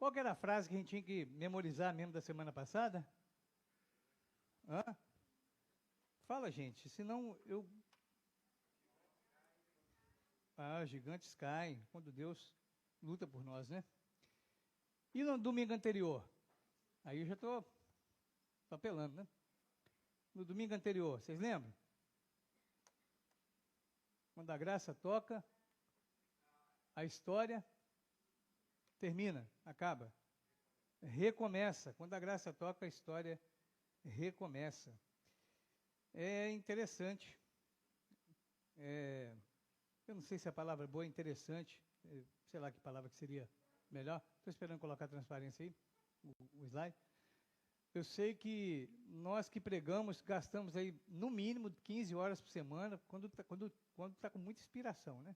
Qual que era a frase que a gente tinha que memorizar mesmo da semana passada? Hã? Fala, gente, senão eu... gigantes caem, quando Deus luta por nós, né? E no domingo anterior? Aí eu já estou apelando, né? No domingo anterior, vocês lembram? Quando a graça toca, a história termina, acaba. Recomeça. Quando a graça toca, a história recomeça. É interessante. Eu não sei se a palavra boa é interessante. Sei lá que palavra que seria melhor. Estou esperando colocar a transparência aí, o slide. Eu sei que nós que pregamos, gastamos aí no mínimo 15 horas por semana, quando tá com muita inspiração, né?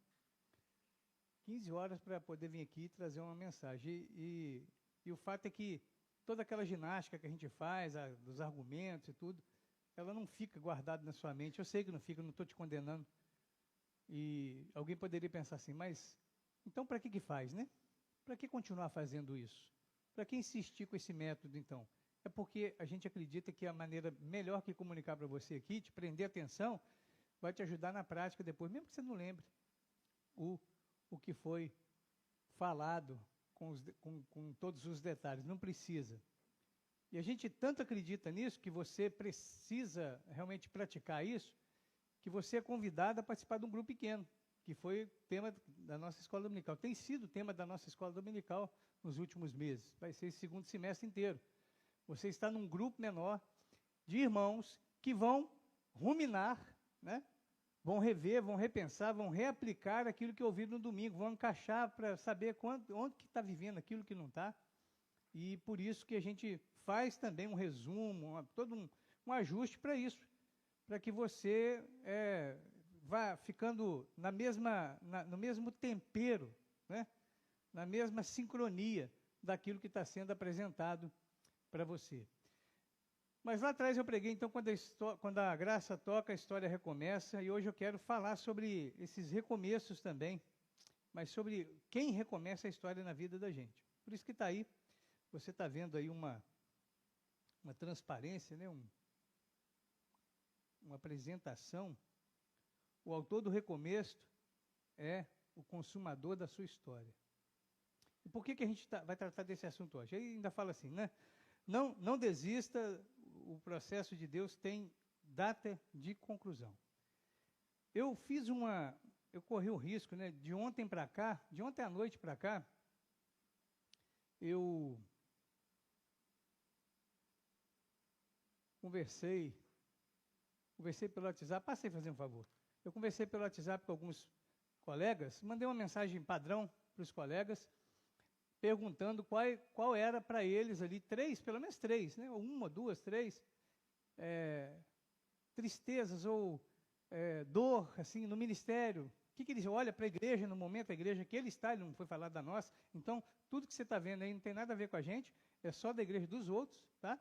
15 horas para poder vir aqui e trazer uma mensagem. E o fato é que toda aquela ginástica que a gente faz, dos argumentos e tudo, ela não fica guardada na sua mente. Eu sei que não fica, não estou te condenando. E alguém poderia pensar assim, mas então para que faz, né? Para que continuar fazendo isso? Para que insistir com esse método, então? É porque a gente acredita que a maneira melhor que comunicar para você aqui, te prender a atenção, vai te ajudar na prática depois, mesmo que você não lembre o que foi falado com todos os detalhes. Não precisa. E a gente tanto acredita nisso, que você precisa realmente praticar isso, que você é convidado a participar de um grupo pequeno, que foi o tema da nossa escola dominical. Tem sido o tema da nossa escola dominical nos últimos meses. Vai ser esse segundo semestre inteiro. Você está num grupo menor de irmãos que vão ruminar, né? Vão rever, vão repensar, vão reaplicar aquilo que ouviram no domingo, vão encaixar para saber onde que está vivendo aquilo que não está. E por isso que a gente faz também um resumo, todo um ajuste para isso, para que você vá ficando no mesmo tempero, né? Na mesma sincronia daquilo que está sendo apresentado para você. Mas lá atrás eu preguei, então, quando a graça toca, a história recomeça, e hoje eu quero falar sobre esses recomeços também, mas sobre quem recomeça a história na vida da gente. Por isso que está aí, você está vendo aí uma transparência, né? Uma apresentação. O autor do recomeço é o consumador da sua história. E por que a gente vai tratar desse assunto hoje? Aí ainda fala assim, né? Não desista, o processo de Deus tem data de conclusão. Eu corri o risco, né, de ontem à noite para cá, eu conversei pelo WhatsApp, passei a fazer um favor. Eu conversei pelo WhatsApp com alguns colegas, mandei uma mensagem padrão para os colegas, perguntando qual era para eles ali, pelo menos três, né? Uma, duas, três, tristezas ou dor, assim, no ministério. O que eles olham para a igreja, no momento, a igreja que ele está, ele não foi falar da nossa. Então, tudo que você está vendo aí não tem nada a ver com a gente, é só da igreja dos outros, tá?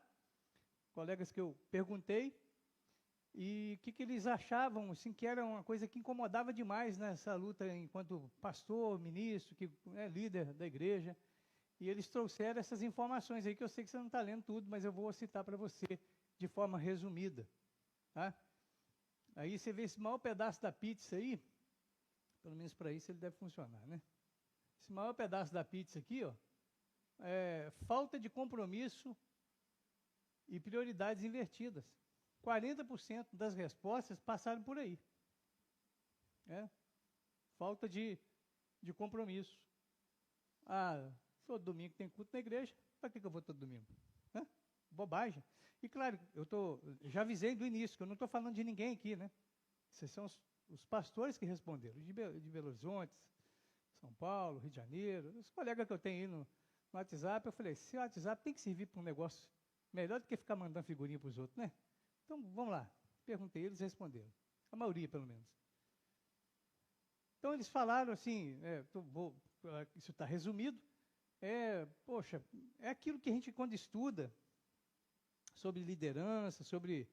Colegas que eu perguntei, e o que eles achavam, assim, que era uma coisa que incomodava demais nessa luta enquanto pastor, ministro, que é líder da igreja. E eles trouxeram essas informações aí, que eu sei que você não está lendo tudo, mas eu vou citar para você de forma resumida. Tá? Aí você vê esse maior pedaço da pizza aí, pelo menos para isso ele deve funcionar, né? Esse maior pedaço da pizza aqui, ó, falta de compromisso e prioridades invertidas. 40% das respostas passaram por aí. Falta de compromisso. Todo domingo tem culto na igreja, para que eu vou todo domingo? Bobagem. E claro, já avisei do início, que eu não estou falando de ninguém aqui, né? Esses são os pastores que responderam, de Belo Horizonte, São Paulo, Rio de Janeiro, os colegas que eu tenho aí no WhatsApp, eu falei, esse WhatsApp tem que servir para um negócio melhor do que ficar mandando figurinha para os outros, né? Então, vamos lá. Perguntei, eles responderam. A maioria, pelo menos. Então, eles falaram assim, isso está resumido, poxa, é aquilo que a gente, quando estuda sobre liderança, sobre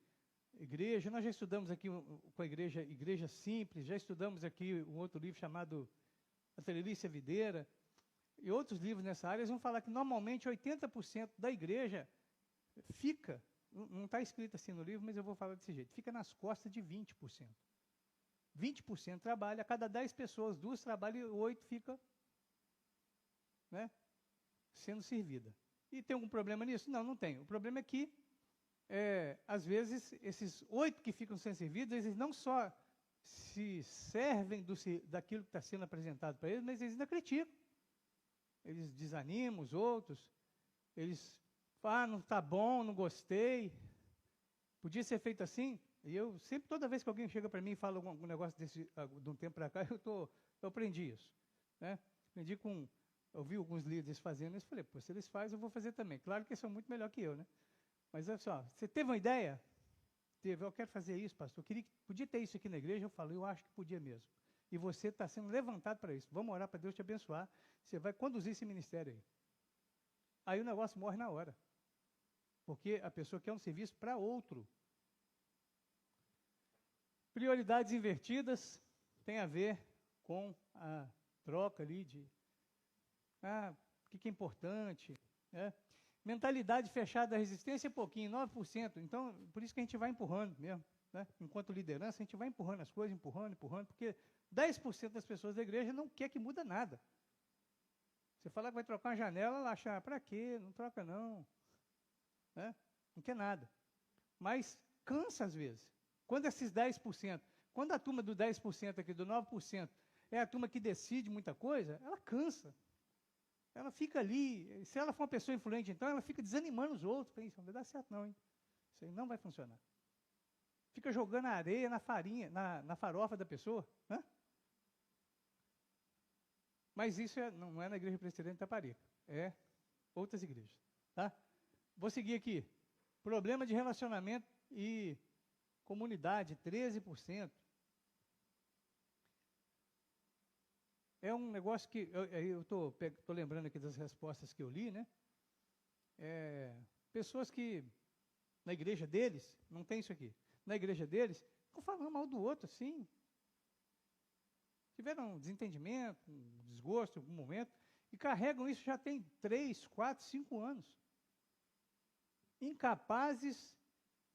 igreja, nós já estudamos aqui com a Igreja Simples, já estudamos aqui um outro livro chamado A Trelice Videira, e outros livros nessa área, eles vão falar que normalmente 80% da igreja fica, não está escrito assim no livro, mas eu vou falar desse jeito, fica nas costas de 20%. 20% trabalha, a cada 10 pessoas, 2 trabalham e 8 fica, né, sendo servida. E tem algum problema nisso? Não, não tem. O problema é que, às vezes, esses 8 que ficam sendo servidos, eles não só se servem daquilo que está sendo apresentado para eles, mas eles ainda criticam. Eles desanimam os outros, eles falam, não está bom, não gostei, podia ser feito assim. E eu sempre, toda vez que alguém chega para mim e fala algum negócio desse, de um tempo para cá, eu aprendi isso. Né? Aprendi eu vi alguns líderes fazendo isso, falei, pô, se eles fazem, eu vou fazer também. Claro que eles são muito melhor que eu, né? Mas olha só, você teve uma ideia? Teve, eu quero fazer isso, pastor. Podia ter isso aqui na igreja? Eu falo, eu acho que podia mesmo. E você está sendo levantado para isso. Vamos orar para Deus te abençoar. Você vai conduzir esse ministério aí. Aí o negócio morre na hora. Porque a pessoa quer um serviço para outro. Prioridades invertidas tem a ver com a troca ali de o que é importante. Né? Mentalidade fechada da resistência é pouquinho, 9%. Então, por isso que a gente vai empurrando mesmo. Né? Enquanto liderança, a gente vai empurrando as coisas, empurrando, porque 10% das pessoas da igreja não quer que muda nada. Você falar que vai trocar uma janela, ela acha, para quê? Não troca não. Né? Não quer nada. Mas cansa às vezes. Quando esses 10%, quando a turma do 10% aqui, do 9%, é a turma que decide muita coisa, ela cansa. Ela fica ali, se ela for uma pessoa influente, então, ela fica desanimando os outros. Isso não vai dar certo não, hein? Isso aí não vai funcionar. Fica jogando areia na farinha, na farofa da pessoa. Né? Mas isso não é na Igreja Presbiteriana de Itaparica, é outras igrejas. Tá? Vou seguir aqui. Problema de relacionamento e comunidade, 13%. É um negócio que, eu estou lembrando aqui das respostas que eu li, né? Pessoas que, na igreja deles, não tem isso aqui, na igreja deles, ficam falando mal do outro, assim. Tiveram um desentendimento, um desgosto em algum momento, e carregam isso já tem 3, 4, 5 anos. Incapazes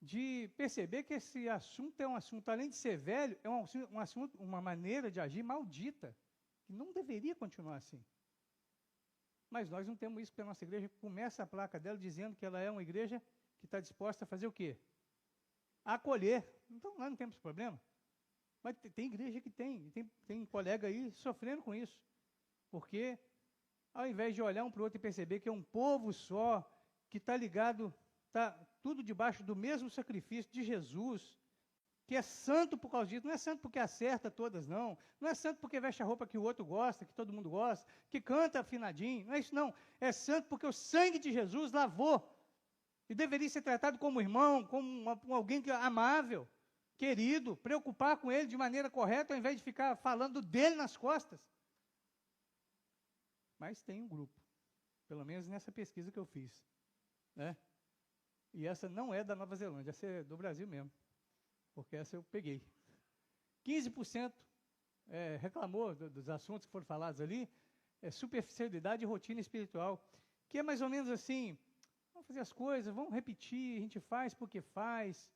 de perceber que esse assunto é um assunto, além de ser velho, é um assunto, uma maneira de agir maldita, que não deveria continuar assim. Mas nós não temos isso, porque a nossa igreja começa a placa dela dizendo que ela é uma igreja que está disposta a fazer o quê? A acolher. Então, nós não temos problema. Mas tem igreja que tem colega aí sofrendo com isso. Porque, ao invés de olhar um para o outro e perceber que é um povo só, que está ligado, está tudo debaixo do mesmo sacrifício de Jesus, que é santo por causa disso, não é santo porque acerta todas, não. Não é santo porque veste a roupa que o outro gosta, que todo mundo gosta, que canta afinadinho, não é isso não. É santo porque o sangue de Jesus lavou. E deveria ser tratado como irmão, como alguém que é amável, querido, preocupar com ele de maneira correta, ao invés de ficar falando dele nas costas. Mas tem um grupo, pelo menos nessa pesquisa que eu fiz. Né? E essa não é da Nova Zelândia, essa é do Brasil mesmo. Porque essa eu peguei. 15% reclamou dos assuntos que foram falados ali, superficialidade e rotina espiritual, que é mais ou menos assim, vamos fazer as coisas, vamos repetir, a gente faz porque faz.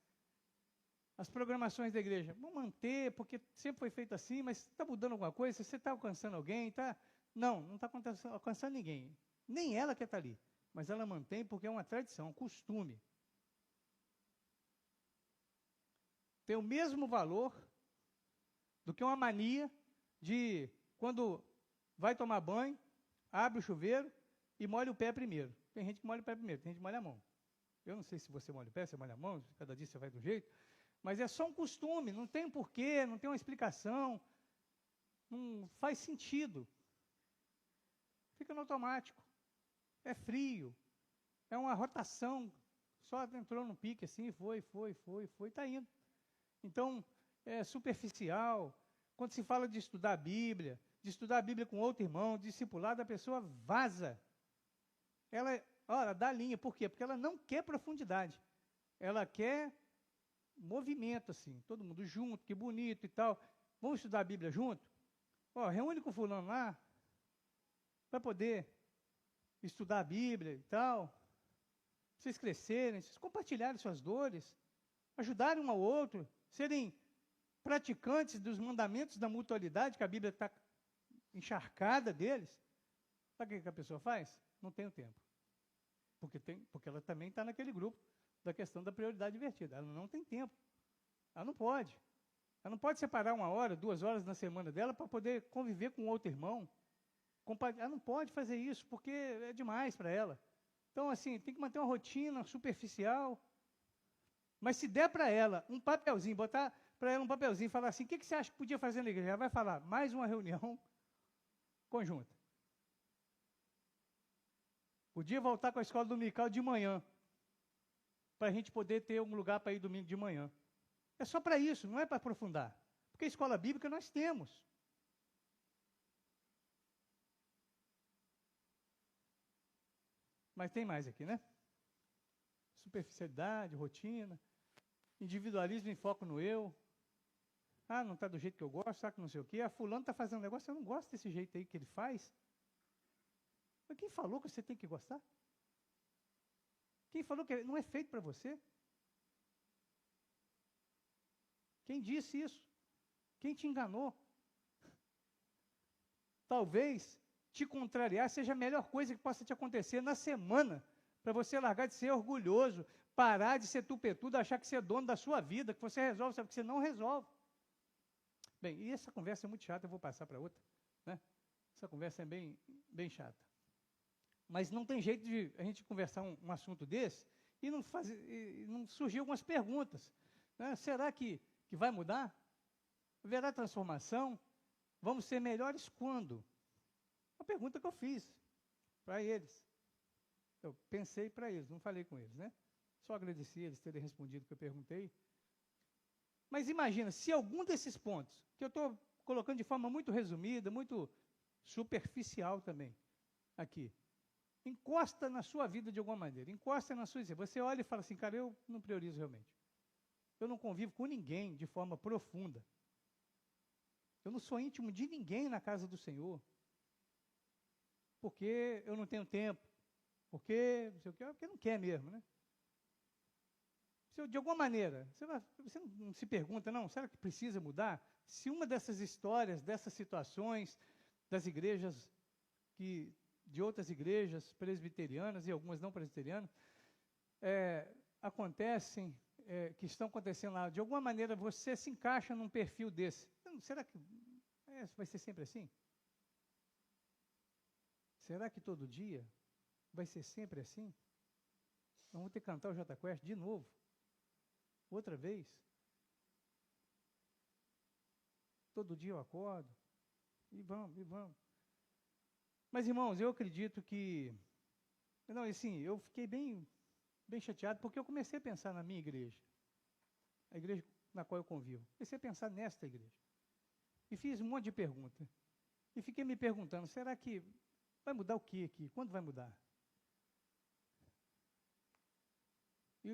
As programações da igreja, vamos manter, porque sempre foi feito assim, mas está mudando alguma coisa? Você está alcançando alguém? Não está alcançando ninguém. Nem ela quer estar ali, mas ela mantém porque é uma tradição, um costume. Tem o mesmo valor do que uma mania de, quando vai tomar banho, abre o chuveiro e molha o pé primeiro. Tem gente que molha o pé primeiro, tem gente que molha a mão. Eu não sei se você molha o pé, você molha a mão, cada dia você vai do jeito, mas é só um costume, não tem um porquê, não tem uma explicação, não faz sentido. Fica no automático. É frio, é uma rotação, só entrou no pique assim, foi, está indo. Então, é superficial. Quando se fala de estudar a Bíblia com outro irmão, discipulado, a pessoa vaza. Ela dá linha. Por quê? Porque ela não quer profundidade. Ela quer movimento, assim, todo mundo junto, que bonito e tal. Vamos estudar a Bíblia junto? Reúne com fulano lá. para poder estudar a Bíblia e tal, vocês crescerem, vocês compartilharem suas dores, ajudarem um ao outro, serem praticantes dos mandamentos da mutualidade, que a Bíblia está encharcada deles. Sabe o que a pessoa faz? Não tem o tempo. Porque ela também está naquele grupo da questão da prioridade invertida. Ela não tem tempo. Ela não pode. Ela não pode separar 1 hora, 2 horas na semana dela para poder conviver com outro irmão. Ela não pode fazer isso, porque é demais para ela. Então, assim, tem que manter uma rotina superficial. Mas se der para ela um papelzinho, botar para ela um papelzinho e falar assim, o que você acha que podia fazer na igreja? Ela vai falar, mais uma reunião conjunta. Podia voltar com a escola dominical de manhã, para a gente poder ter um lugar para ir domingo de manhã. É só para isso, não é para aprofundar. Porque a escola bíblica nós temos. Mas tem mais aqui, né? Superficialidade, rotina, individualismo em foco no eu. Ah, não está do jeito que eu gosto, sabe que não sei o quê. Ah, fulano está fazendo um negócio, eu não gosto desse jeito aí que ele faz. Mas quem falou que você tem que gostar? Quem falou que não é feito para você? Quem disse isso? Quem te enganou? Talvez te contrariar seja a melhor coisa que possa te acontecer na semana, para você largar de ser orgulhoso, parar de ser tupetudo, achar que você é dono da sua vida, que você resolve, sabe que você não resolve. Bem, e essa conversa é muito chata, eu vou passar para outra, né? Essa conversa é bem chata. Mas não tem jeito de a gente conversar um assunto desse e não surgir algumas perguntas. Né? Será que vai mudar? Haverá transformação? Vamos ser melhores quando? Uma pergunta que eu fiz para eles. Eu pensei para eles, não falei com eles, né? Só agradeci eles terem respondido o que eu perguntei. Mas imagina, se algum desses pontos, que eu estou colocando de forma muito resumida, muito superficial também, aqui, encosta na sua vida de alguma maneira, encosta na sua vida. Você olha e fala assim, cara, eu não priorizo realmente. Eu não convivo com ninguém de forma profunda. Eu não sou íntimo de ninguém na casa do Senhor. Porque eu não tenho tempo. Porque, não sei o quê, porque não quer mesmo, né? Se, de alguma maneira, você não se pergunta, não, será que precisa mudar? Se uma dessas histórias, dessas situações, das igrejas, de outras igrejas presbiterianas e algumas não presbiterianas, acontecem, que estão acontecendo lá, de alguma maneira você se encaixa num perfil desse. Será que vai ser sempre assim? Será que todo dia vai ser sempre assim? Vamos ter que cantar o Jota Quest de novo? Outra vez? Todo dia eu acordo e vamos. Mas, irmãos, eu acredito que... Não, assim, eu fiquei bem chateado, porque eu comecei a pensar na minha igreja, a igreja na qual eu convivo. Comecei a pensar nesta igreja. E fiz um monte de perguntas. E fiquei me perguntando, será que vai mudar o que aqui? Quando vai mudar? E,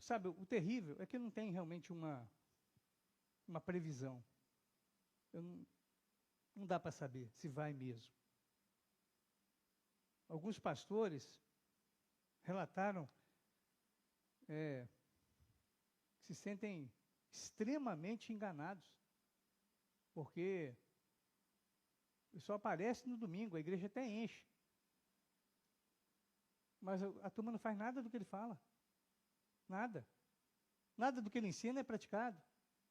sabe, o terrível é que não tem realmente uma previsão. Não dá para saber se vai mesmo. Alguns pastores relataram que se sentem extremamente enganados, porque o pessoal aparece no domingo, a igreja até enche, mas a turma não faz nada do que ele fala. Nada. Nada do que ele ensina é praticado.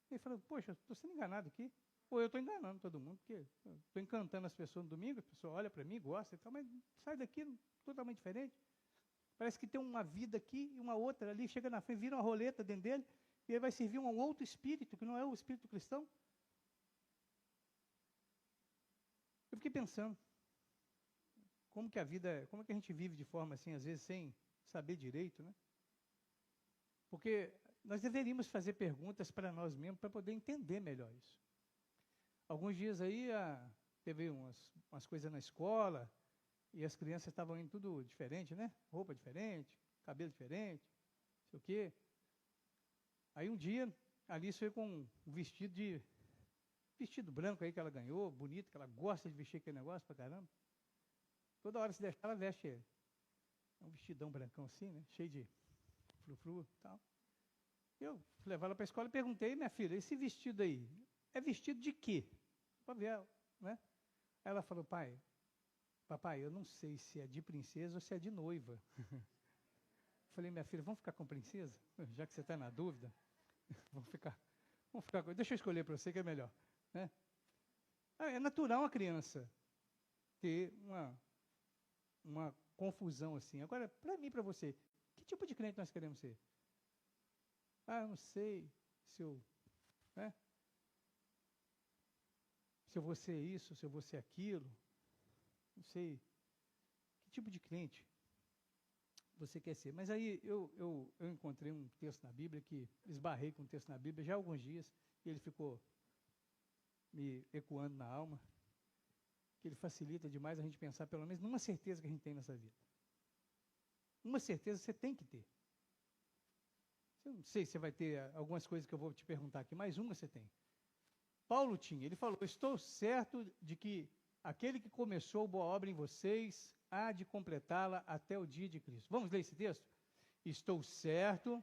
Ele fala, poxa, estou sendo enganado aqui. Ou eu estou enganando todo mundo, porque estou encantando as pessoas no domingo, a pessoa olha para mim, gosta e tal, mas sai daqui totalmente diferente. Parece que tem uma vida aqui e uma outra ali, chega na frente, vira uma roleta dentro dele, e ele vai servir um outro espírito, que não é o espírito cristão. Eu fiquei pensando, como que a gente vive de forma assim, às vezes sem saber direito, né? Porque nós deveríamos fazer perguntas para nós mesmos para poder entender melhor isso. Alguns dias aí teve umas coisas na escola e as crianças estavam indo tudo diferente, né? Roupa diferente, cabelo diferente, não sei o quê. Aí um dia, a Alice foi com um vestido branco aí que ela ganhou, bonito, que ela gosta de vestir aquele negócio pra caramba. Toda hora se deixar, ela veste ele. É um vestidão brancão assim, né? Cheio de frufru e tal. Eu fui levar ela para a escola e perguntei, minha filha, esse vestido aí, é vestido de quê? Para ver, né? Aí ela falou, papai, eu não sei se é de princesa ou se é de noiva. Falei, minha filha, vamos ficar com princesa? Já que você está na dúvida, vamos ficar com... Deixa eu escolher para você que é melhor. Né? É natural a criança ter uma confusão assim. Agora, para mim e para você, que tipo de crente nós queremos ser? Eu não sei se eu... Né? Se eu vou ser isso, se eu vou ser aquilo. Não sei que tipo de crente você quer ser. Mas aí eu encontrei um texto na Bíblia, que esbarrei com um texto na Bíblia já há alguns dias, e ele ficou me ecoando na alma, que ele facilita demais a gente pensar, pelo menos, numa certeza que a gente tem nessa vida. Uma certeza você tem que ter. Eu não sei se você vai ter algumas coisas que eu vou te perguntar aqui, mas uma você tem. Paulo tinha, ele falou, estou certo de que aquele que começou boa obra em vocês há de completá-la até o dia de Cristo. Vamos ler esse texto? Estou certo.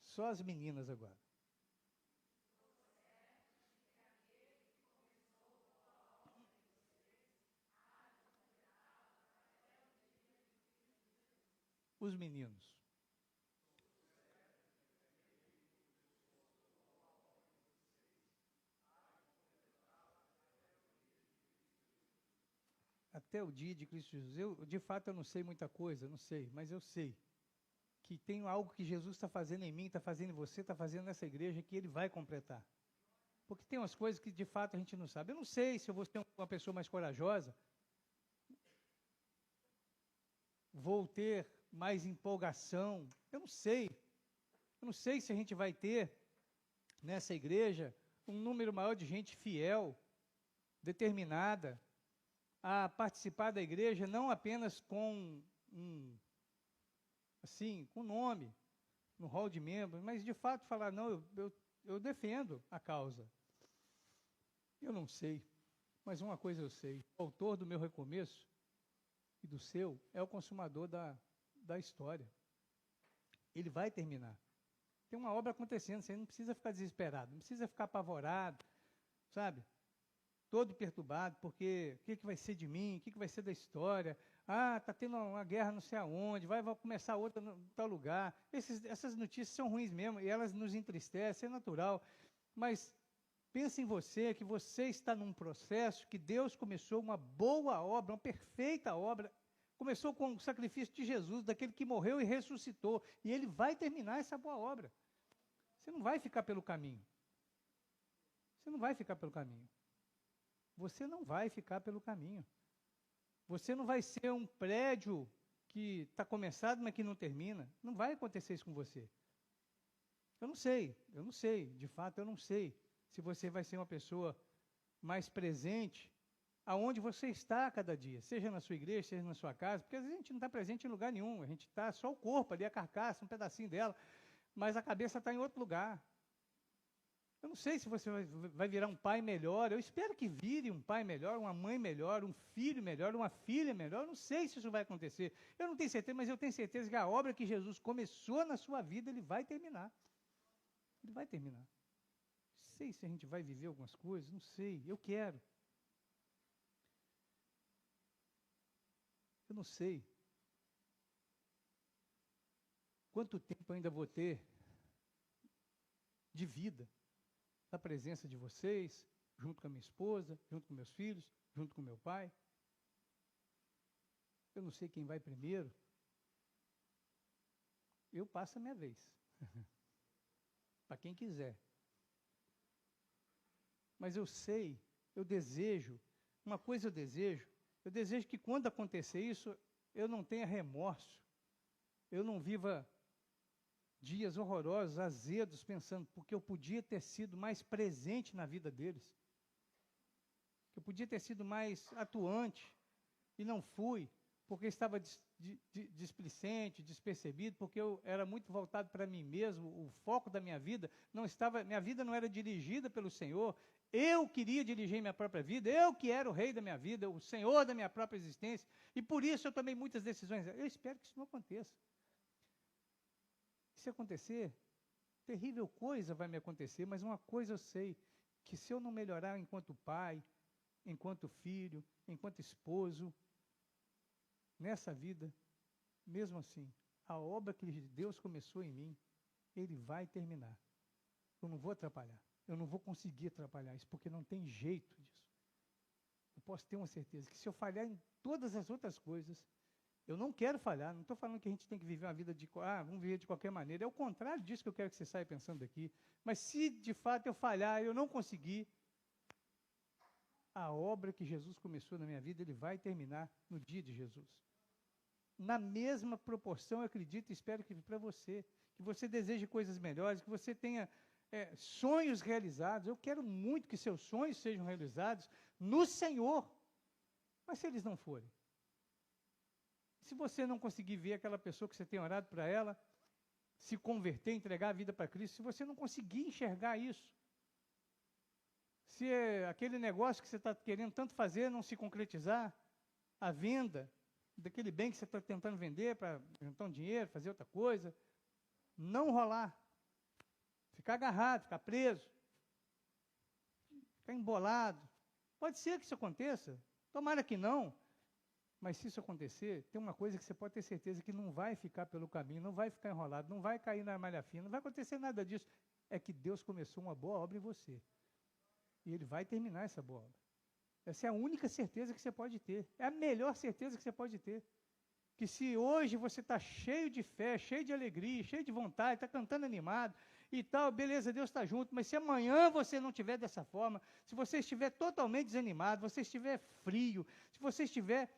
Só as meninas agora. Os meninos. Até o dia de Cristo Jesus. De fato, eu não sei muita coisa, não sei, mas eu sei que tem algo que Jesus está fazendo em mim, está fazendo em você, está fazendo nessa igreja, que Ele vai completar. Porque tem umas coisas que, de fato, a gente não sabe. Eu não sei se eu vou ser uma pessoa mais corajosa, vou ter mais empolgação, eu não sei. Eu não sei se a gente vai ter, nessa igreja, um número maior de gente fiel, determinada, a participar da igreja, não apenas com com nome, no hall de membros, mas de fato falar, não, eu defendo a causa. Eu não sei, mas uma coisa eu sei, o autor do meu recomeço e do seu é o consumador da história. Ele vai terminar. Tem uma obra acontecendo, você não precisa ficar desesperado, não precisa ficar apavorado, sabe? Todo perturbado, porque o que vai ser de mim, o que vai ser da história? Está tendo uma guerra não sei aonde, vai começar outra em tal lugar. Essas notícias são ruins mesmo, e elas nos entristecem, é natural. Mas pense em você, que você está num processo que Deus começou uma boa obra, uma perfeita obra. Começou com o sacrifício de Jesus, daquele que morreu e ressuscitou, e Ele vai terminar essa boa obra. Você não vai ficar pelo caminho. Você não vai ficar pelo caminho. Você não vai ficar pelo caminho. Você não vai ser um prédio que está começado, mas que não termina. Não vai acontecer isso com você. Eu não sei, de fato eu não sei se você vai ser uma pessoa mais presente aonde você está a cada dia, seja na sua igreja, seja na sua casa, porque às vezes a gente não está presente em lugar nenhum, a gente está só o corpo ali, a carcaça, um pedacinho dela, mas a cabeça está em outro lugar. Eu não sei se você vai virar um pai melhor, eu espero que vire um pai melhor, uma mãe melhor, um filho melhor, uma filha melhor, eu não sei se isso vai acontecer. Eu não tenho certeza, mas eu tenho certeza que a obra que Jesus começou na sua vida, Ele vai terminar. Ele vai terminar. Não sei se a gente vai viver algumas coisas, não sei, eu quero. Eu não sei quanto tempo ainda vou ter de vida na presença de vocês, junto com a minha esposa, junto com meus filhos, junto com meu pai. Eu não sei quem vai primeiro. Eu passo a minha vez. Para quem quiser. Mas eu sei, eu desejo, uma coisa eu desejo que quando acontecer isso, eu não tenha remorso, eu não viva dias horrorosos, azedos, pensando, porque eu podia ter sido mais presente na vida deles, eu podia ter sido mais atuante, e não fui, porque estava displicente, despercebido, porque eu era muito voltado para mim mesmo, o foco da minha vida não estava, minha vida não era dirigida pelo Senhor, eu queria dirigir minha própria vida, eu que era o rei da minha vida, o Senhor da minha própria existência, e por isso eu tomei muitas decisões. Eu espero que isso não aconteça. Se acontecer, terrível coisa vai me acontecer, mas uma coisa eu sei, que se eu não melhorar enquanto pai, enquanto filho, enquanto esposo, nessa vida, mesmo assim, a obra que Deus começou em mim, Ele vai terminar. Eu não vou atrapalhar. Eu não vou conseguir atrapalhar isso, porque não tem jeito disso. Eu posso ter uma certeza que se eu falhar em todas as outras coisas, eu não quero falhar, não estou falando que a gente tem que viver uma vida vamos viver de qualquer maneira. É o contrário disso que eu quero que você saia pensando aqui. Mas se de fato eu falhar, eu não conseguir, a obra que Jesus começou na minha vida, Ele vai terminar no dia de Jesus. Na mesma proporção, eu acredito e espero que para você, que você deseje coisas melhores, que você tenha sonhos realizados. Eu quero muito que seus sonhos sejam realizados no Senhor. Mas se eles não forem? Se você não conseguir ver aquela pessoa que você tem orado para ela, se converter, entregar a vida para Cristo, se você não conseguir enxergar isso, se aquele negócio que você está querendo tanto fazer não se concretizar, a venda daquele bem que você está tentando vender para juntar um dinheiro, fazer outra coisa, não rolar, ficar agarrado, ficar preso, ficar embolado. Pode ser que isso aconteça, tomara que não, mas se isso acontecer, tem uma coisa que você pode ter certeza que não vai ficar pelo caminho, não vai ficar enrolado, não vai cair na malha fina, não vai acontecer nada disso. É que Deus começou uma boa obra em você. E Ele vai terminar essa boa obra. Essa é a única certeza que você pode ter. É a melhor certeza que você pode ter. Que se hoje você está cheio de fé, cheio de alegria, cheio de vontade, está cantando animado e tal, beleza, Deus está junto, mas se amanhã você não estiver dessa forma, se você estiver totalmente desanimado, você estiver frio, se você estiver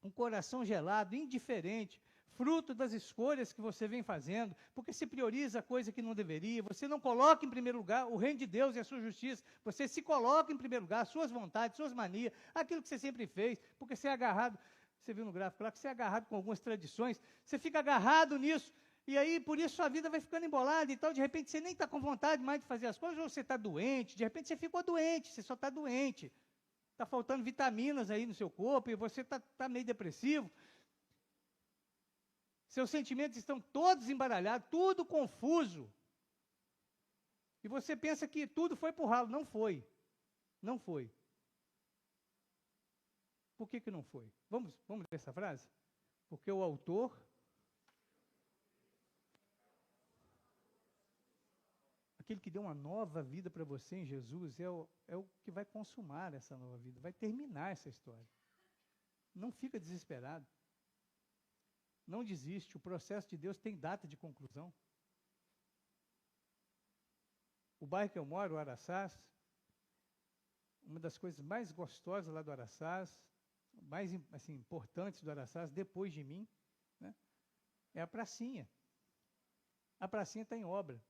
um coração gelado, indiferente, fruto das escolhas que você vem fazendo, porque se prioriza coisa que não deveria, você não coloca em primeiro lugar o reino de Deus e a sua justiça, você se coloca em primeiro lugar, suas vontades, suas manias, aquilo que você sempre fez, porque você é agarrado, você viu no gráfico lá, que você é agarrado com algumas tradições, você fica agarrado nisso, e aí por isso sua vida vai ficando embolada e tal, de repente você nem está com vontade mais de fazer as coisas, ou você está doente, de repente você ficou doente, você só está doente, está faltando vitaminas aí no seu corpo, e você está meio depressivo, seus sentimentos estão todos embaralhados, tudo confuso. E você pensa que tudo foi por ralo. Não foi. Não foi. Por que não foi? Vamos ler essa frase? Porque o autor aquele que deu uma nova vida para você em Jesus é o que vai consumar essa nova vida, vai terminar essa história. Não fica desesperado. Não desiste, o processo de Deus tem data de conclusão. O bairro que eu moro, o Araçás, uma das coisas mais gostosas lá do Araçás, mais assim, importantes do Araçás, depois de mim, né, é a pracinha. A pracinha está em obra,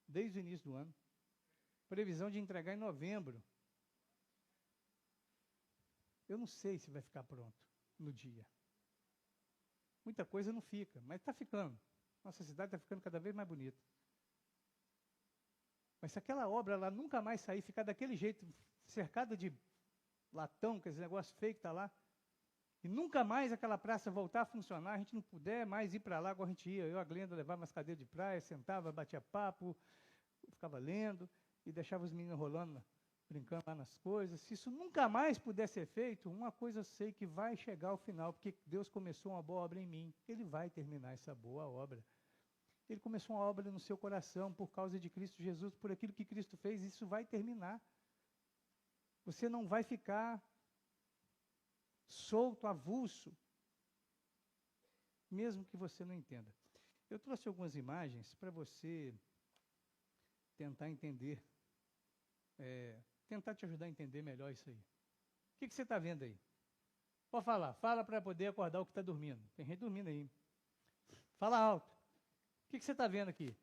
desde o início do ano. Previsão de entregar em novembro. Eu não sei se vai ficar pronto no dia. Muita coisa não fica, mas está ficando. Nossa cidade está ficando cada vez mais bonita. Mas se aquela obra lá nunca mais sair, ficar daquele jeito, cercada de latão, que esse negócio feio que está lá, e nunca mais aquela praça voltar a funcionar, a gente não puder mais ir para lá, igual a gente ia. Eu, a Glenda, levava umas cadeiras de praia, sentava, batia papo, ficava lendo, e deixava os meninos rolando, brincando lá nas coisas. Se isso nunca mais puder ser feito, uma coisa eu sei que vai chegar ao final, porque Deus começou uma boa obra em mim. Ele vai terminar essa boa obra. Ele começou uma obra no seu coração, por causa de Cristo Jesus, por aquilo que Cristo fez, isso vai terminar. Você não vai ficar solto, avulso, mesmo que você não entenda. Eu trouxe algumas imagens para você tentar entender, tentar te ajudar a entender melhor isso aí. O que você está vendo aí? Pode falar, fala para poder acordar o que está dormindo. Tem gente dormindo aí. Fala alto. O que você está vendo aqui?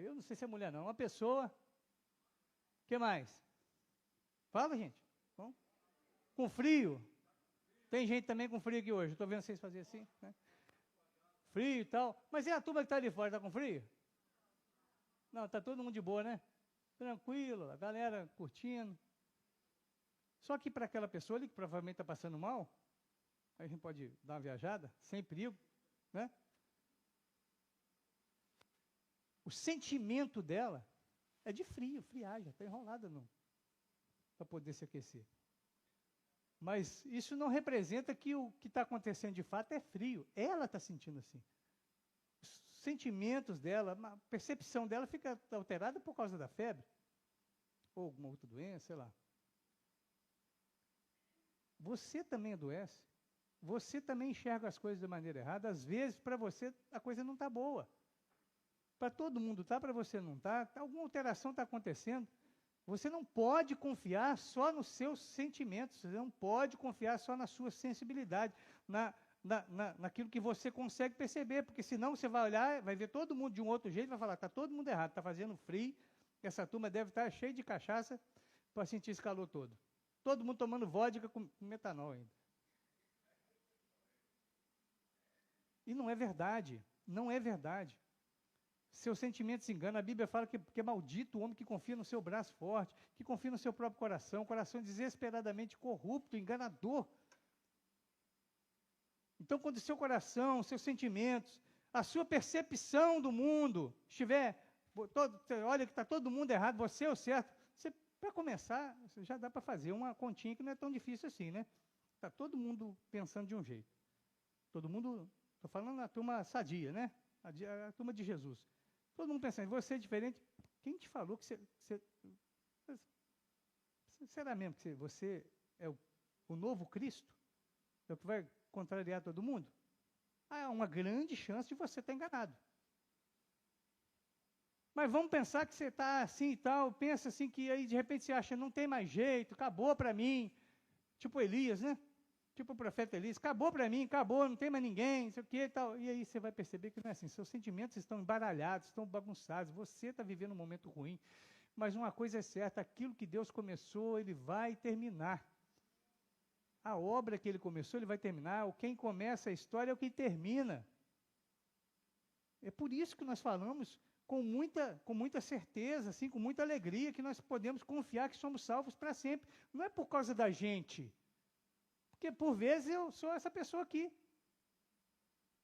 Eu não sei se é mulher não, uma pessoa. O que mais? Fala, gente. Bom? Com frio. Tem gente também com frio aqui hoje. Estou vendo vocês fazerem assim, né? Frio e tal. Mas e a turma que está ali fora? Está com frio? Não, está todo mundo de boa, né? Tranquilo, a galera curtindo. Só que para aquela pessoa ali que provavelmente está passando mal, aí a gente pode dar uma viajada, sem perigo, né? O sentimento dela é de frio, friagem, está enrolada para poder se aquecer. Mas isso não representa que o que está acontecendo de fato é frio. Ela está sentindo assim. Os sentimentos dela, a percepção dela fica alterada por causa da febre. Ou alguma outra doença, sei lá. Você também adoece. Você também enxerga as coisas de maneira errada. Às vezes, para você, a coisa não está boa. Para todo mundo está, para você não está. Alguma alteração está acontecendo. Você não pode confiar só nos seus sentimentos. Você não pode confiar só na sua sensibilidade, naquilo que você consegue perceber. Porque senão você vai olhar, vai ver todo mundo de um outro jeito e vai falar, está todo mundo errado, está fazendo frio. Essa turma deve estar cheia de cachaça para sentir esse calor todo. Todo mundo tomando vodka com metanol ainda. E não é verdade. Não é verdade. Seus sentimentos enganam. A Bíblia fala que é maldito o homem que confia no seu braço forte, que confia no seu próprio coração desesperadamente corrupto, enganador. Então, quando o seu coração, seus sentimentos, a sua percepção do mundo estiver, olha que está todo mundo errado, você é o certo, para começar, já dá para fazer uma continha que não é tão difícil assim, né? Está todo mundo pensando de um jeito. Todo mundo, estou falando na turma sadia, né? A turma de Jesus. Todo mundo pensando, você é diferente. Quem te falou que você será mesmo que você é o novo Cristo? É o que vai contrariar todo mundo? Há uma grande chance de você estar enganado. Mas vamos pensar que você está assim e tal, pensa assim que aí de repente você acha, não tem mais jeito, acabou para mim. Tipo Elias, né? Tipo o profeta Elias, acabou para mim, acabou, não tem mais ninguém, não sei o que e tal. E aí você vai perceber que não é assim, seus sentimentos estão embaralhados, estão bagunçados, você está vivendo um momento ruim. Mas uma coisa é certa, aquilo que Deus começou, Ele vai terminar. A obra que Ele começou, Ele vai terminar. Quem começa a história é o que termina. É por isso que nós falamos com muita certeza, assim, com muita alegria, que nós podemos confiar que somos salvos para sempre. Não é por causa da gente. Porque, por vezes, eu sou essa pessoa aqui,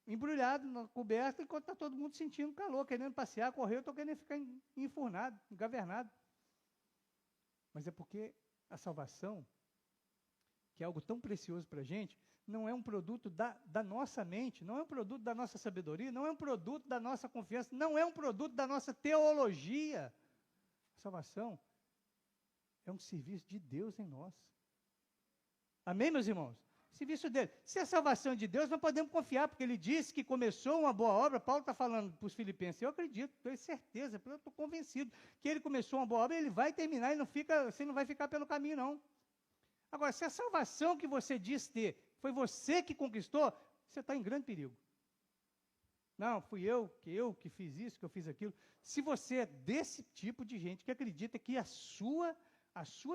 embrulhado na coberta, enquanto está todo mundo sentindo calor, querendo passear, correr, eu estou querendo ficar enfurnado, engavernado. Mas é porque a salvação, que é algo tão precioso para a gente, não é um produto da nossa mente, não é um produto da nossa sabedoria, não é um produto da nossa confiança, não é um produto da nossa teologia. A salvação é um serviço de Deus em nós. Amém, meus irmãos? Serviço dele. Se é salvação de Deus, nós podemos confiar, porque ele disse que começou uma boa obra. Paulo está falando para os filipenses. Eu acredito, tenho certeza, eu estou convencido que ele começou uma boa obra, ele vai terminar, você não vai ficar pelo caminho, não. Agora, se a salvação que você diz ter foi você que conquistou, você está em grande perigo. Não, fui eu que fiz isso, que eu fiz aquilo. Se você é desse tipo de gente que acredita que a sua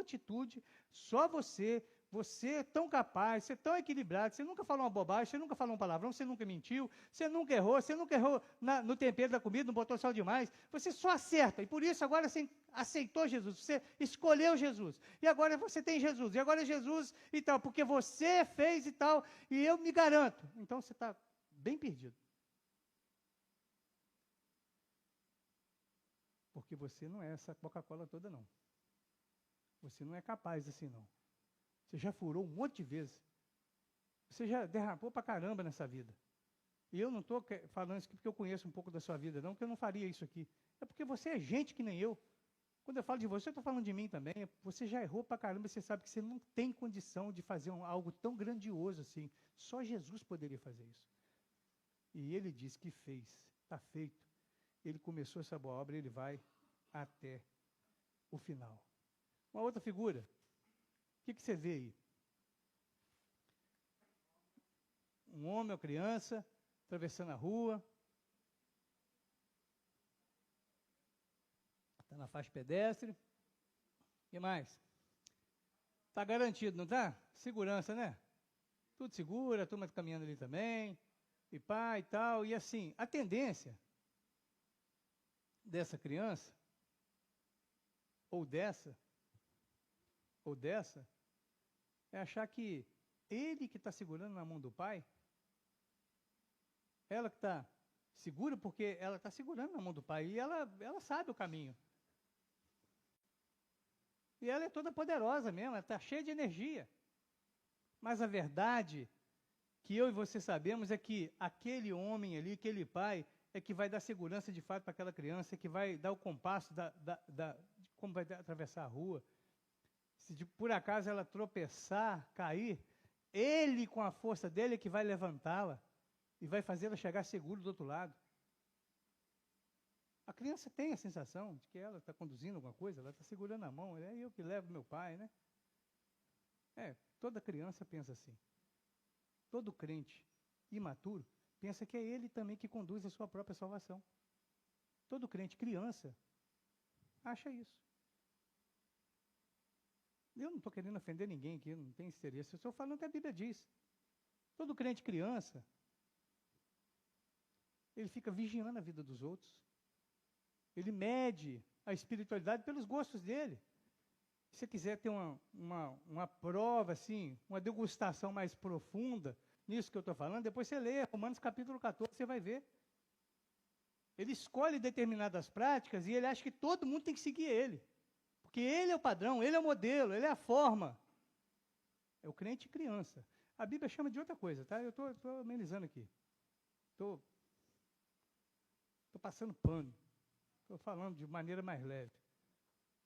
atitude, só você é tão capaz, você é tão equilibrado, você nunca falou uma bobagem, você nunca falou um palavrão, você nunca mentiu, você nunca errou no tempero da comida, não botou sal demais, você só acerta, e por isso agora você aceitou Jesus, você escolheu Jesus, e agora você tem Jesus, e agora é Jesus e tal, porque você fez e tal, e eu me garanto, então você está bem perdido. Porque você não é essa Coca-Cola toda, não. Você não é capaz assim, não. Você já furou um monte de vezes. Você já derrapou pra caramba nessa vida. E eu não estou falando isso aqui porque eu conheço um pouco da sua vida, não, porque eu não faria isso aqui. É porque você é gente que nem eu. Quando eu falo de você, eu estou falando de mim também. Você já errou pra caramba, você sabe que você não tem condição de fazer algo tão grandioso assim. Só Jesus poderia fazer isso. E ele disse que fez. Está feito. Ele começou essa boa obra, ele vai até o final. Uma outra figura. O que você vê aí? Um homem ou criança atravessando a rua. Está na faixa pedestre. O que mais? Está garantido, não está? Segurança, né? tudo seguro, a turma caminhando ali também, e pá e tal. E assim, a tendência dessa criança, ou dessa, é achar que ele que está segurando na mão do pai, ela que está segura porque ela está segurando na mão do pai, e ela sabe o caminho. E ela é toda poderosa mesmo, ela está cheia de energia. Mas a verdade que eu e você sabemos é que aquele homem ali, aquele pai, é que vai dar segurança de fato para aquela criança, é que vai dar o compasso de como vai atravessar a rua. Se por acaso ela tropeçar, cair, ele com a força dele é que vai levantá-la e vai fazê-la chegar seguro do outro lado. A criança tem a sensação de que ela está conduzindo alguma coisa, ela está segurando a mão, é eu que levo meu pai, né? Toda criança pensa assim. Todo crente imaturo pensa que é ele também que conduz a sua própria salvação. Todo crente criança acha isso. Eu não estou querendo ofender ninguém aqui, não tem interesse. Eu estou falando o que a Bíblia diz. Todo crente criança, ele fica vigiando a vida dos outros. Ele mede a espiritualidade pelos gostos dele. Se você quiser ter uma prova, assim, uma degustação mais profunda nisso que eu estou falando, depois você lê Romanos capítulo 14, você vai ver. Ele escolhe determinadas práticas e ele acha que todo mundo tem que seguir ele. Porque ele é o padrão, ele é o modelo, ele é a forma. É o crente criança. A Bíblia chama de outra coisa, tá? Eu estou amenizando aqui. Estou passando pano. Estou falando de maneira mais leve.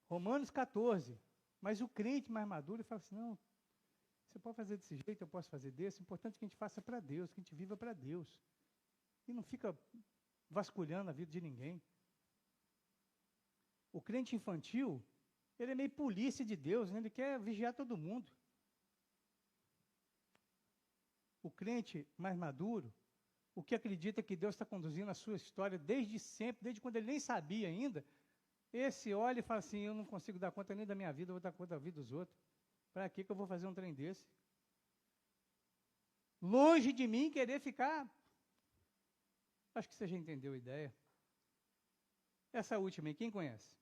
Romanos 14. Mas o crente mais maduro fala assim, não, você pode fazer desse jeito, eu posso fazer desse. O importante é que a gente faça para Deus, que a gente viva para Deus. E não fica vasculhando a vida de ninguém. O crente infantil, ele é meio polícia de Deus, né? Ele quer vigiar todo mundo. O crente mais maduro, o que acredita que Deus está conduzindo a sua história desde sempre, desde quando ele nem sabia ainda, esse olha e fala assim, eu não consigo dar conta nem da minha vida, eu vou dar conta da vida dos outros. Para que eu vou fazer um trem desse? Longe de mim querer ficar... Acho que você já entendeu a ideia. Essa última aí, quem conhece?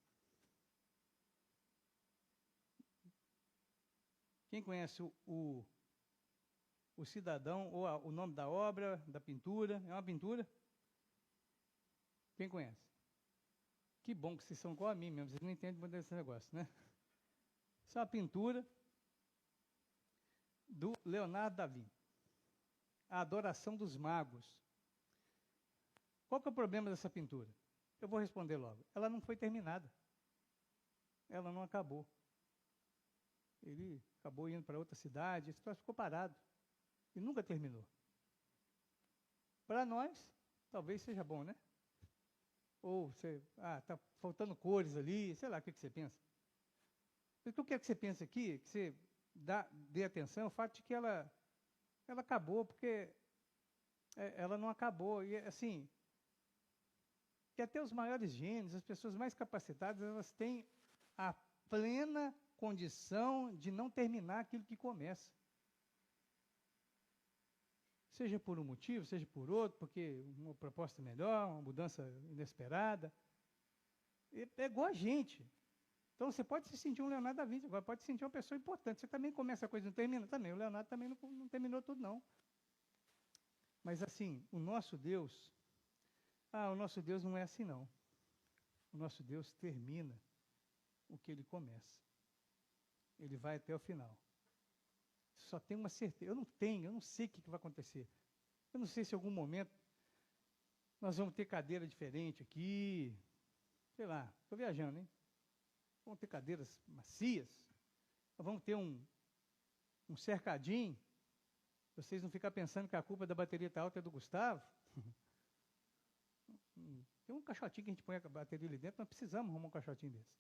Quem conhece o cidadão, ou o nome da obra, da pintura? É uma pintura? Quem conhece? Que bom que vocês são igual a mim mesmo, vocês não entendem muito desse negócio, né? Isso é uma pintura do Leonardo da Vinci. A Adoração dos Magos. Qual que é o problema dessa pintura? Eu vou responder logo. Ela não foi terminada. Ela não acabou. Ele acabou indo para outra cidade, esse troço ficou parado. E nunca terminou. Para nós, talvez seja bom, né? Ou você, está faltando cores ali, sei lá, o que você pensa. O que eu quero que você pense aqui, que você dê atenção, ao fato de que ela acabou, porque ela não acabou. E assim, que até os maiores gênios, as pessoas mais capacitadas, elas têm a plena condição de não terminar aquilo que começa. Seja por um motivo, seja por outro, porque uma proposta melhor, uma mudança inesperada. É igual a gente. Então, você pode se sentir um Leonardo da Vinci, agora pode se sentir uma pessoa importante. Você também começa a coisa e não termina? Também. O Leonardo também não terminou tudo, não. Mas, assim, o nosso Deus não é assim, não. O nosso Deus termina o que ele começa. Ele vai até o final. Só tem uma certeza. Eu não sei o que vai acontecer. Eu não sei se em algum momento nós vamos ter cadeira diferente aqui. Sei lá, estou viajando, hein? Vamos ter cadeiras macias. Nós vamos ter um cercadinho. Vocês não ficam pensando que a culpa da bateria está alta é do Gustavo. Tem um caixotinho que a gente põe a bateria ali dentro, nós precisamos arrumar um caixotinho desse.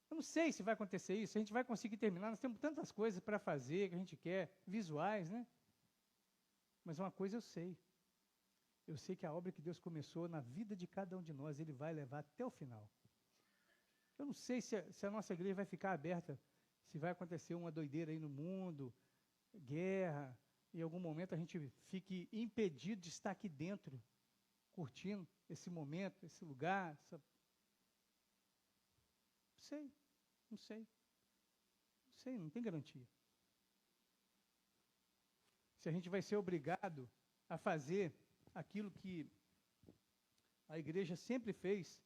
Eu não sei se vai acontecer isso, a gente vai conseguir terminar, nós temos tantas coisas para fazer que a gente quer, visuais, né? Mas uma coisa eu sei que a obra que Deus começou na vida de cada um de nós, Ele vai levar até o final. Eu não sei se a nossa igreja vai ficar aberta, se vai acontecer uma doideira aí no mundo, guerra, em algum momento a gente fique impedido de estar aqui dentro, curtindo esse momento, esse lugar, não sei, não tem garantia. Se a gente vai ser obrigado a fazer aquilo que a igreja sempre fez,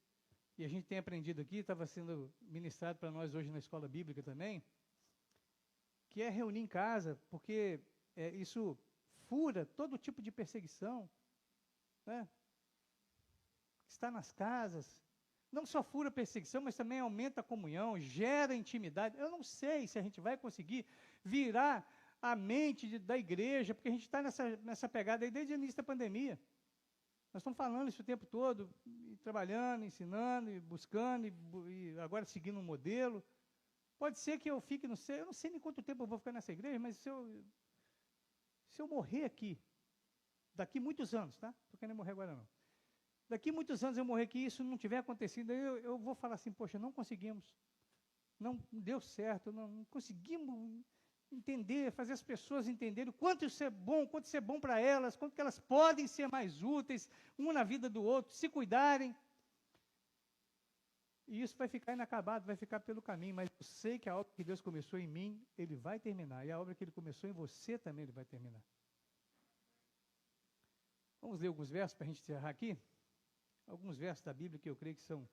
e a gente tem aprendido aqui, estava sendo ministrado para nós hoje na escola bíblica também, que é reunir em casa, porque isso fura todo tipo de perseguição, né? Está nas casas, não só fura a perseguição, mas também aumenta a comunhão, gera intimidade. Eu não sei se a gente vai conseguir virar a mente da igreja, porque a gente está nessa pegada aí desde o início da pandemia. Nós estamos falando isso o tempo todo, e trabalhando, ensinando, e buscando, e agora seguindo um modelo. Pode ser que eu fique, eu não sei nem quanto tempo eu vou ficar nessa igreja, mas se eu morrer aqui, daqui muitos anos, tá? Não estou querendo morrer agora não. Daqui muitos anos eu morrer aqui, isso não tiver acontecido, eu vou falar assim, poxa, não conseguimos, não deu certo, não conseguimos entender, fazer as pessoas entenderem o quanto isso é bom para elas, quanto que elas podem ser mais úteis, um na vida do outro, se cuidarem. E isso vai ficar inacabado, vai ficar pelo caminho, mas eu sei que a obra que Deus começou em mim, Ele vai terminar, e a obra que Ele começou em você também, Ele vai terminar. Vamos ler alguns versos para a gente encerrar aqui? Alguns versos da Bíblia que eu creio que são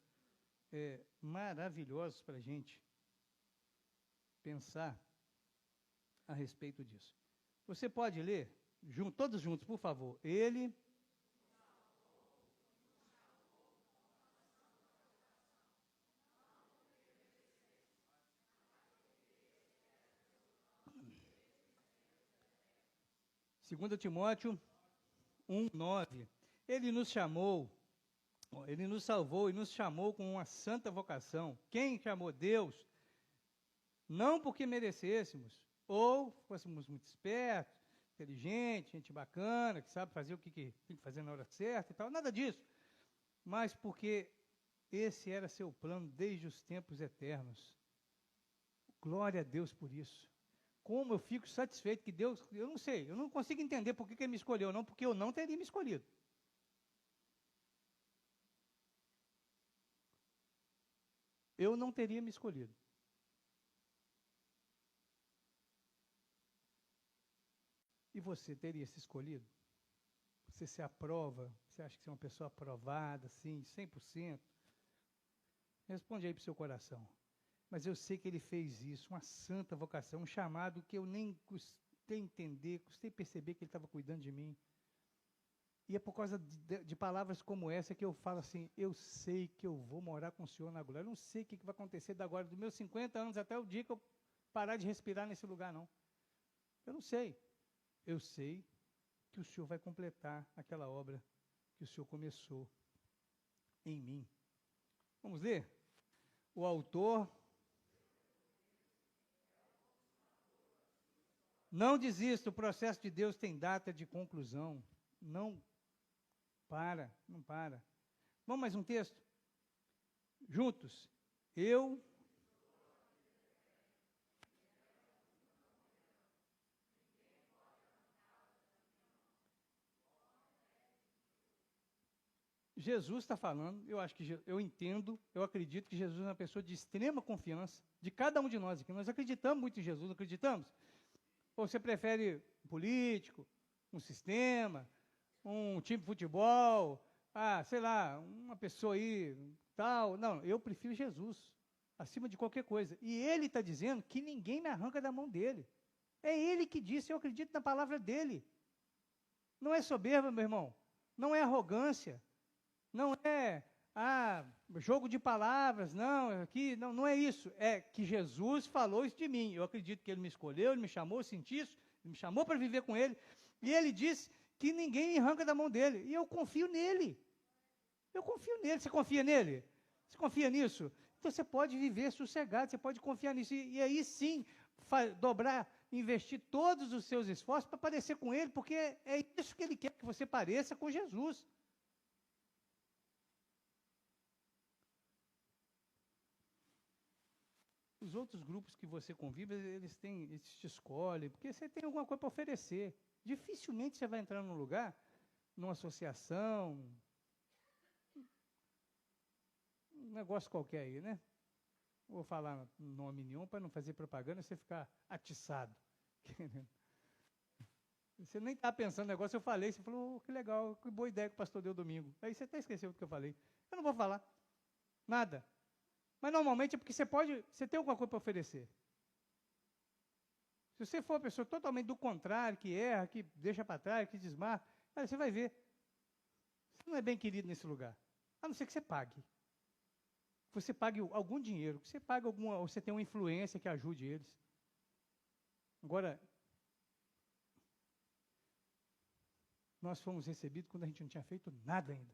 maravilhosos para a gente pensar a respeito disso. Você pode ler, todos juntos, por favor. Ele... Segundo Timóteo 1:9. Ele nos salvou e nos chamou com uma santa vocação. Quem chamou? Deus. Não porque merecêssemos, ou fôssemos muito espertos, inteligentes, gente bacana, que sabe fazer o que tem que fazer na hora certa e tal, nada disso. Mas porque esse era seu plano desde os tempos eternos. Glória a Deus por isso. Como eu fico satisfeito que Deus, eu não sei, eu não consigo entender por que Ele me escolheu, não, porque eu não teria me escolhido. Eu não teria me escolhido. E você teria se escolhido? Você se aprova? Você acha que você é uma pessoa aprovada, assim, 100%? Responde aí para o seu coração. Mas eu sei que Ele fez isso, uma santa vocação, um chamado que eu nem custei entender, custei perceber que Ele estava cuidando de mim. E é por causa de palavras como essa que eu falo assim, eu sei que eu vou morar com o Senhor na glória. Eu não sei o que vai acontecer da agora, dos meus 50 anos até o dia que eu parar de respirar nesse lugar, não. Eu não sei. Eu sei que o Senhor vai completar aquela obra que o Senhor começou em mim. Vamos ler? O autor... Não desista, o processo de Deus tem data de conclusão. Não para. Vamos mais um texto? Juntos. Jesus está falando, eu entendo, eu acredito que Jesus é uma pessoa de extrema confiança, de cada um de nós aqui. Nós acreditamos muito em Jesus, não acreditamos? Ou você prefere um político, um sistema, um time de futebol, sei lá, uma pessoa aí, tal. Não, eu prefiro Jesus, acima de qualquer coisa. E Ele está dizendo que ninguém me arranca da mão dEle. É Ele que disse, eu acredito na palavra dEle. Não é soberba, meu irmão. Não é arrogância. Não é jogo de palavras, não é isso. É que Jesus falou isso de mim. Eu acredito que Ele me escolheu, Ele me chamou, eu senti isso, Ele me chamou para viver com Ele. E Ele disse que ninguém me arranca da mão dEle. E eu confio nele. Eu confio nele. Você confia nele? Você confia nisso? Então você pode viver sossegado, você pode confiar nisso. E aí sim, investir todos os seus esforços para parecer com Ele, porque é isso que Ele quer, que você pareça com Jesus. os outros grupos que você convive, eles te escolhem, porque você tem alguma coisa para oferecer. Dificilmente você vai entrar num lugar, numa associação, um negócio qualquer aí, né? Não vou falar nome nenhum para não fazer propaganda, você ficar atiçado. Você nem está pensando no negócio, eu falei, você falou, que legal, que boa ideia que o pastor deu domingo. Aí você até esqueceu do que eu falei. Eu não vou falar nada. Mas normalmente é porque você tem alguma coisa para oferecer. Se você for uma pessoa totalmente do contrário, que erra, que deixa para trás, que desmarca, cara, você vai ver. Você não é bem querido nesse lugar. A não ser que você pague. Você pague algum dinheiro, que você pague alguma, ou você tem uma influência que ajude eles. Agora, nós fomos recebidos quando a gente não tinha feito nada ainda.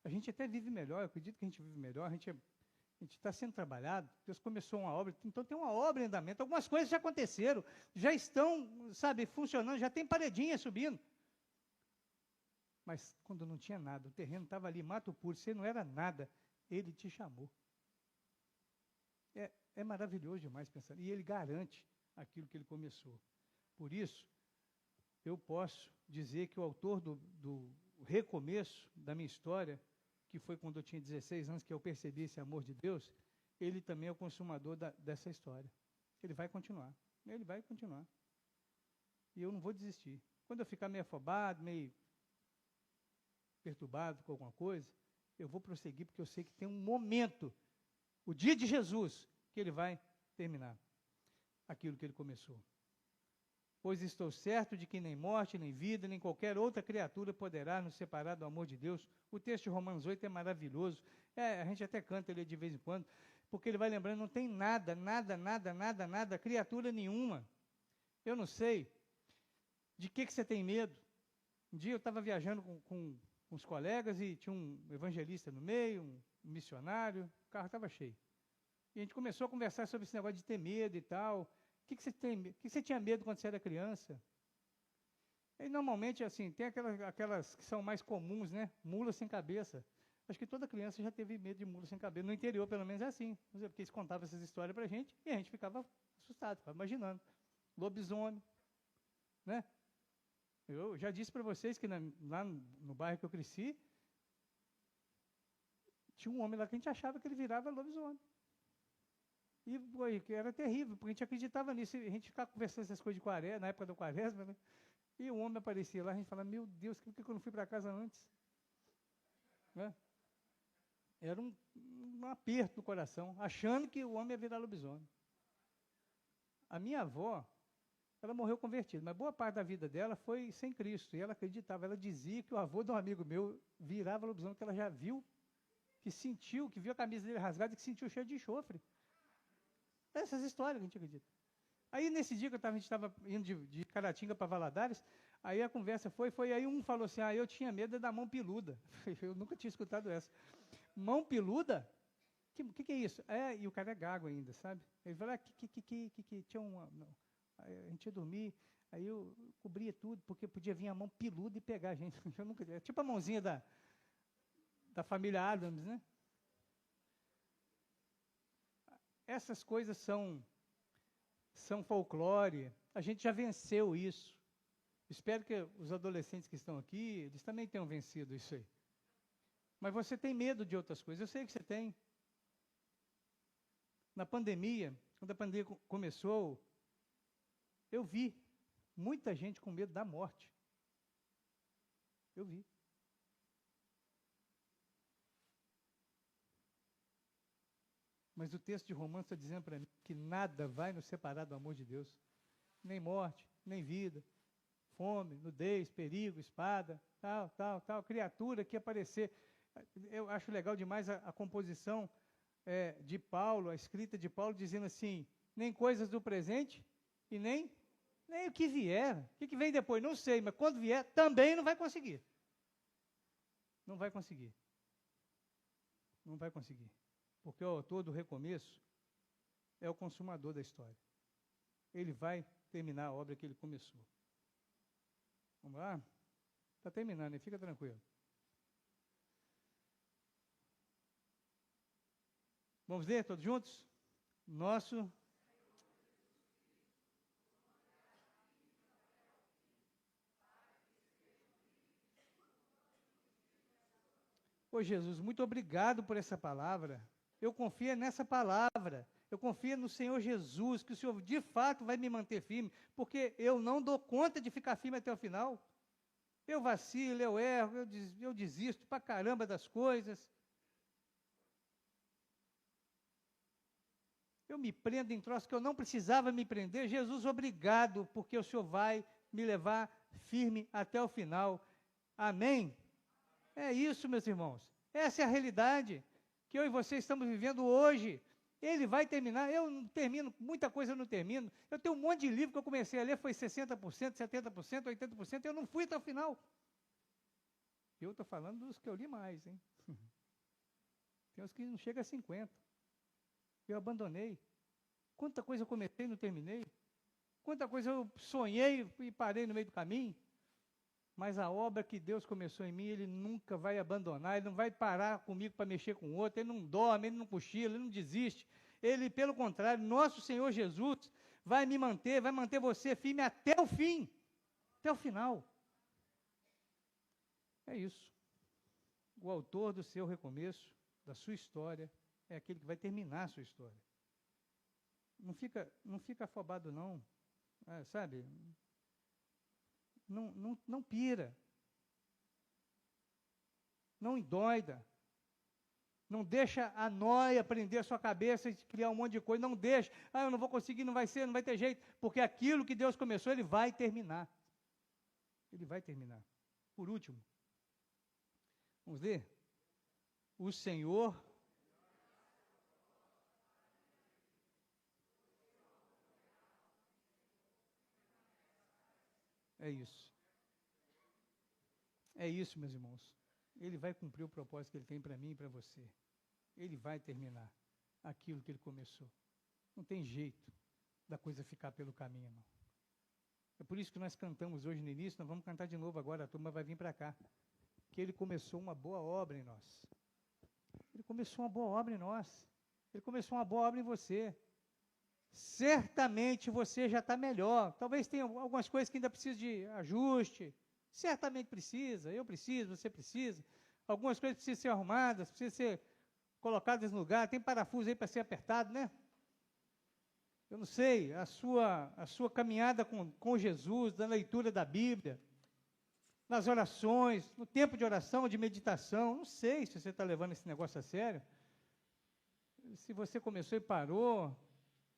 A gente até vive melhor, eu acredito que a gente vive melhor, a gente está sendo trabalhado, Deus começou uma obra, então tem uma obra em andamento, algumas coisas já aconteceram, já estão, sabe, funcionando, já tem paredinha subindo. Mas quando não tinha nada, o terreno estava ali, mato puro, você não era nada, Ele te chamou. É maravilhoso demais pensar, e Ele garante aquilo que Ele começou. Por isso, eu posso dizer que o autor do recomeço da minha história, que foi quando eu tinha 16 anos, que eu percebi esse amor de Deus, ele também é o consumador dessa história. Ele vai continuar. Ele vai continuar. E eu não vou desistir. Quando eu ficar meio afobado, meio perturbado com alguma coisa, eu vou prosseguir, porque eu sei que tem um momento, o dia de Jesus, que ele vai terminar aquilo que ele começou. Pois estou certo de que nem morte, nem vida, nem qualquer outra criatura poderá nos separar do amor de Deus. O texto de Romanos 8 é maravilhoso. A gente até canta ele de vez em quando, porque ele vai lembrando, não tem nada, criatura nenhuma. Eu não sei de que você tem medo. Um dia eu estava viajando com os colegas e tinha um evangelista no meio, um missionário, o carro estava cheio. E a gente começou a conversar sobre esse negócio de ter medo e tal. O que você tinha medo quando você era criança? E normalmente, assim, tem aquelas que são mais comuns, né? Mula sem cabeça. Acho que toda criança já teve medo de mula sem cabeça. No interior, pelo menos, é assim. Porque eles contavam essas histórias pra gente e a gente ficava assustado, ficava imaginando. Lobisomem, né? Eu já disse para vocês que lá no bairro que eu cresci, tinha um homem lá que a gente achava que ele virava lobisomem. E que era terrível, porque a gente acreditava nisso. A gente ficava conversando essas coisas de quaresma, na época da quaresma, né? E o homem aparecia lá, a gente falava, meu Deus, por que eu não fui para casa antes? Né? Era um aperto no coração, achando que o homem ia virar lobisomem. A minha avó, ela morreu convertida, mas boa parte da vida dela foi sem Cristo. E ela acreditava, ela dizia que o avô de um amigo meu virava lobisomem, que ela já viu, que viu a camisa dele rasgada e que sentiu cheio de enxofre. Essas histórias que a gente acredita. Aí, nesse dia que a gente estava indo de Caratinga para Valadares, aí a conversa foi, aí um falou assim, eu tinha medo da mão peluda. Eu nunca tinha escutado essa. Mão peluda? Que é isso? E o cara é gago ainda, sabe? Ele falou, que tinha uma... Não. Aí a gente ia dormir, aí eu cobria tudo, porque podia vir a mão peluda e pegar a gente. Eu nunca... É tipo a mãozinha da família Adams, né? Essas coisas são folclore, a gente já venceu isso. Espero que os adolescentes que estão aqui, eles também tenham vencido isso aí. Mas você tem medo de outras coisas, eu sei que você tem. Na pandemia, quando a pandemia começou, eu vi muita gente com medo da morte. Eu vi. Mas o texto de Romanos está dizendo para mim que nada vai nos separar do amor de Deus. Nem morte, nem vida, fome, nudez, perigo, espada, tal, criatura que aparecer. Eu acho legal demais a composição de Paulo, a escrita de Paulo, dizendo assim, nem coisas do presente e nem o que vier. O que vem depois? Não sei, mas quando vier, também não vai conseguir. Não vai conseguir. Não vai conseguir. Porque o autor do recomeço é o consumador da história. Ele vai terminar a obra que ele começou. Vamos lá? Está terminando, fica tranquilo. Vamos ler todos juntos? nosso... Ô Jesus, muito obrigado por essa palavra. Eu confio nessa palavra. Eu confio no Senhor Jesus, que o Senhor de fato vai me manter firme, porque eu não dou conta de ficar firme até o final. Eu vacilo, eu erro, eu desisto pra caramba das coisas. Eu me prendo em troços que eu não precisava me prender. Jesus, obrigado, porque o Senhor vai me levar firme até o final. Amém? É isso, meus irmãos. Essa é a realidade que eu e você estamos vivendo hoje. Ele vai terminar. Eu não termino, muita coisa eu não termino. Eu tenho um monte de livro que eu comecei a ler, foi 60%, 70%, 80%, eu não fui até o final. Eu estou falando dos que eu li mais, hein? Tem uns que não chegam a 50%. Eu abandonei. Quanta coisa eu comecei e não terminei. Quanta coisa eu sonhei e parei no meio do caminho. Mas a obra que Deus começou em mim, Ele nunca vai abandonar, Ele não vai parar comigo para mexer com o outro, Ele não dorme, Ele não cochila, Ele não desiste. Ele, pelo contrário, nosso Senhor Jesus vai me manter, vai manter você firme até o fim, até o final. É isso. O autor do seu recomeço, da sua história, é aquele que vai terminar a sua história. Não fica afobado não, sabe? Não pira, não endoida, não deixa a noia prender a sua cabeça e criar um monte de coisa, não deixa, eu não vou conseguir, não vai ser, não vai ter jeito, porque aquilo que Deus começou, Ele vai terminar. Ele vai terminar. Por último, vamos ler? O Senhor... É isso. É isso, meus irmãos. Ele vai cumprir o propósito que Ele tem para mim e para você. Ele vai terminar aquilo que Ele começou. Não tem jeito da coisa ficar pelo caminho, não. É por isso que nós cantamos hoje no início, nós vamos cantar de novo agora, a turma vai vir para cá. Que Ele começou uma boa obra em nós. Ele começou uma boa obra em nós. Ele começou uma boa obra em você. Certamente você já está melhor. Talvez tenha algumas coisas que ainda precisam de ajuste. Certamente precisa, eu preciso, você precisa. Algumas coisas precisam ser arrumadas, precisam ser colocadas no lugar. Tem parafuso aí para ser apertado, né? Eu não sei, a sua caminhada com Jesus, na leitura da Bíblia, nas orações, no tempo de oração, de meditação. Não sei se você está levando esse negócio a sério. Se você começou e parou...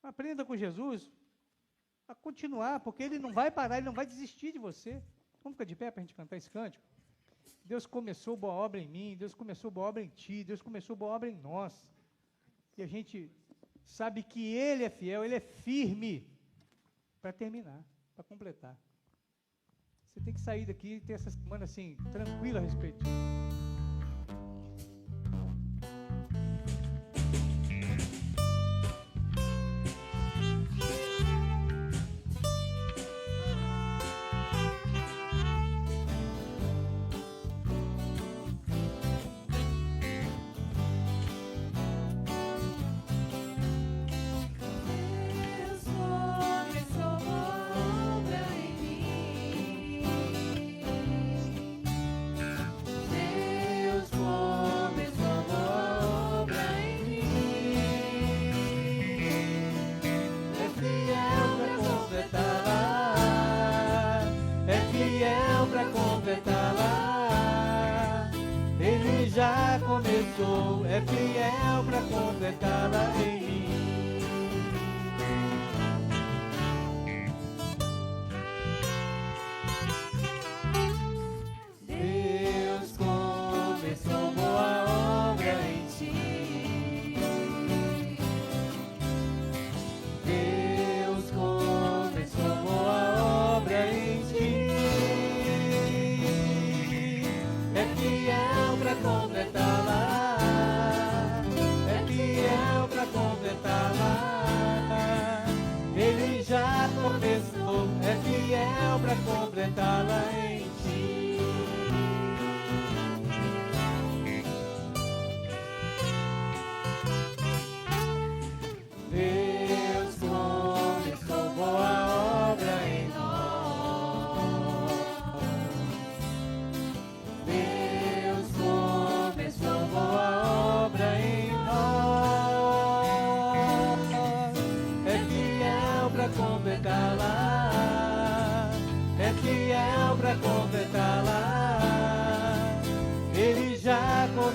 Aprenda com Jesus a continuar, porque Ele não vai parar, Ele não vai desistir de você. Vamos ficar de pé para a gente cantar esse cântico? Deus começou boa obra em mim, Deus começou boa obra em ti, Deus começou boa obra em nós. E a gente sabe que Ele é fiel, Ele é firme para terminar, para completar. Você tem que sair daqui e ter essa semana assim, tranquila a respeito disso. Deus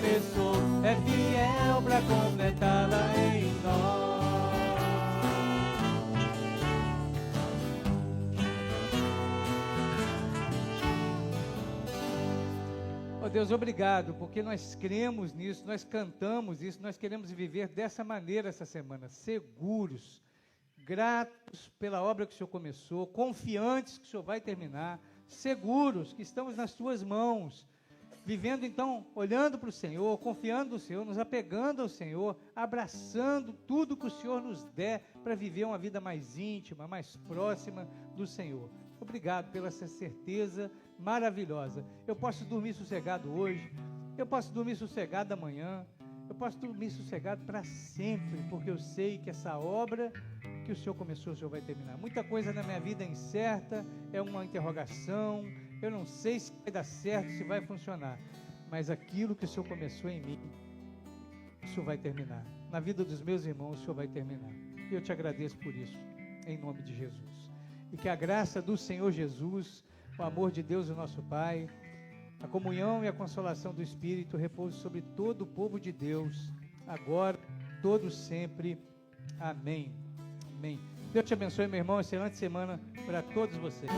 começou é fiel para completá-la em nós. Oh Deus, obrigado, porque nós cremos nisso, nós cantamos isso, nós queremos viver dessa maneira essa semana, seguros, gratos pela obra que o Senhor começou, confiantes que o Senhor vai terminar, seguros que estamos nas tuas mãos, vivendo então, olhando para o Senhor, confiando no Senhor, nos apegando ao Senhor, abraçando tudo que o Senhor nos der para viver uma vida mais íntima, mais próxima do Senhor. Obrigado pela essa certeza maravilhosa. Eu posso dormir sossegado hoje, eu posso dormir sossegado amanhã, eu posso dormir sossegado para sempre, porque eu sei que essa obra que o Senhor começou, o Senhor vai terminar. Muita coisa na minha vida é incerta, é uma interrogação, eu não sei se vai dar certo, se vai funcionar, mas aquilo que o Senhor começou em mim, o Senhor vai terminar. Na vida dos meus irmãos, o Senhor vai terminar. E eu te agradeço por isso, em nome de Jesus. E que a graça do Senhor Jesus, o amor de Deus, o nosso Pai, a comunhão e a consolação do Espírito repouse sobre todo o povo de Deus, agora, todo sempre. Amém. Amém. Deus te abençoe, meu irmão. Excelente semana para todos vocês.